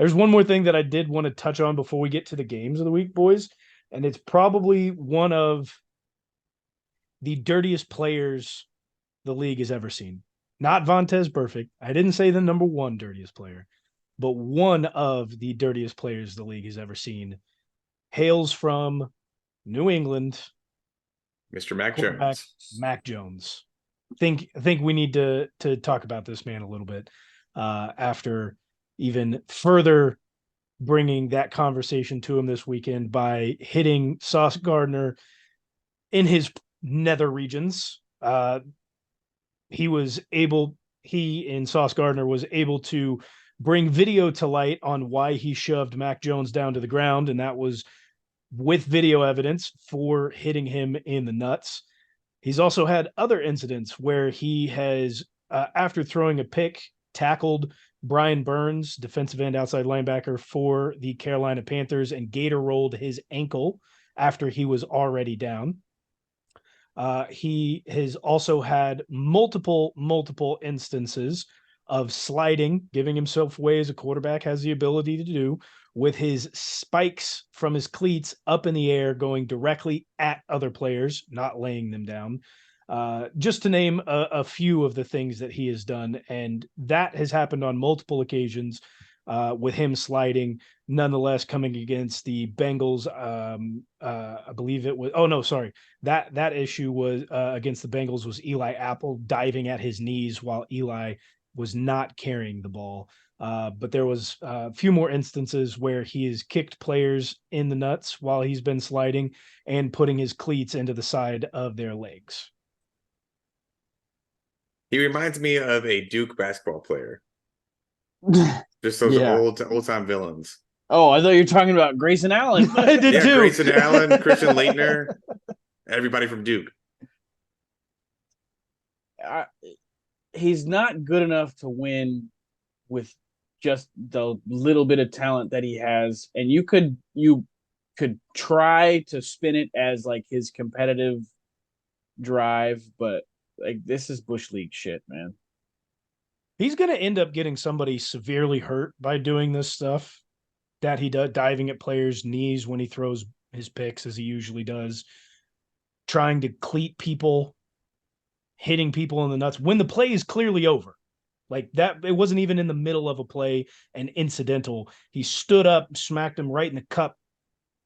There's one more thing that I did want to touch on before we get to the games of the week, boys, and it's probably one of the dirtiest players the league has ever seen. Not Vontez Burfict. I didn't say the number one dirtiest player, but one of the dirtiest players the league has ever seen hails from New England, Mr. Mac quarterback Jones. Mac Jones. I think we need to talk about this man a little bit after even further bringing that conversation to him this weekend by hitting Sauce Gardner in his nether regions. He and Sauce Gardner was able to bring video to light on why he shoved Mac Jones down to the ground, and that was with video evidence for hitting him in the nuts. He's also had other incidents where he has, after throwing a pick, tackled Brian Burns, defensive end outside linebacker for the Carolina Panthers, and gator rolled his ankle after he was already down. He has also had multiple instances of sliding, giving himself away as a quarterback has the ability to do, with his spikes from his cleats up in the air, going directly at other players, not laying them down. Just to name a few of the things that he has done. And that has happened on multiple occasions with him sliding, nonetheless coming against the Bengals. I believe it was, oh no, sorry. That issue was against the Bengals was Eli Apple diving at his knees while Eli was not carrying the ball. But there was a few more instances where he has kicked players in the nuts while he's been sliding and putting his cleats into the side of their legs. He reminds me of a Duke basketball player. Just those Yeah. old time villains. Oh, I thought you were talking about Grayson Allen. I did Yeah, too. Grayson Allen, Christian Leitner, everybody from Duke. He's not good enough to win with just the little bit of talent that he has. And you could try to spin it as like his competitive drive, but like this is Bush League shit, man. He's going to end up getting somebody severely hurt by doing this stuff that he does, diving at players' knees when he throws his picks, as he usually does, trying to cleat people, hitting people in the nuts when the play is clearly over. Like that, it wasn't even in the middle of a play and incidental. He stood up, smacked him right in the cup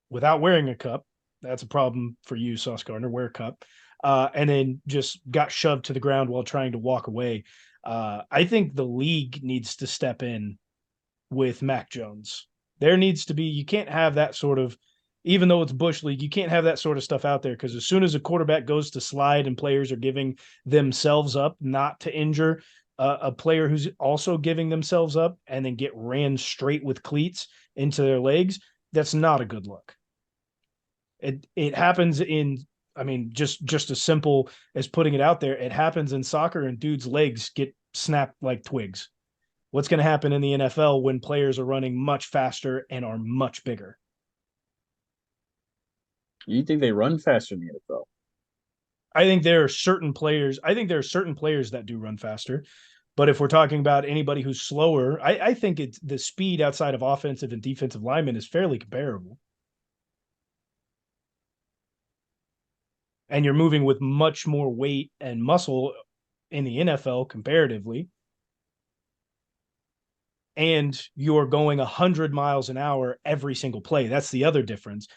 without wearing a cup. That's a problem for you, Sauce Gardner. Wear a cup. And then just got shoved to the ground while trying to walk away. I think the league needs to step in with Mac Jones. There needs to be, you can't have that sort of, even though it's Bush League, you can't have that sort of stuff out there because as soon as a quarterback goes to slide and players are giving themselves up not to injure a player who's also giving themselves up and then get ran straight with cleats into their legs, that's not a good look. It happens in, I mean, just as simple as putting it out there. It happens in soccer and dudes' legs get snapped like twigs. What's going to happen in the NFL when players are running much faster and are much bigger? You think they run faster in the NFL? I think there are certain players. I think there are certain players that do run faster. But if we're talking about anybody who's slower, I think it's the speed outside of offensive and defensive linemen is fairly comparable. And you're moving with much more weight and muscle in the NFL comparatively. And you're going 100 miles an hour every single play. That's the other difference.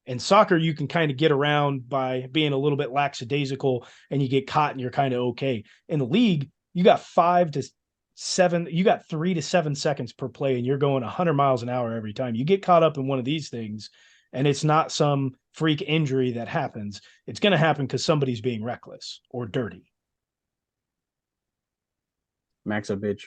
In soccer, you can kind of get around by being a little bit lackadaisical and you get caught and you're kind of okay. In the league, you got 3 to 7 seconds per play and you're going 100 miles an hour every time. You get caught up in one of these things and it's not some freak injury that happens. It's going to happen because somebody's being reckless or dirty. Mac's a bitch.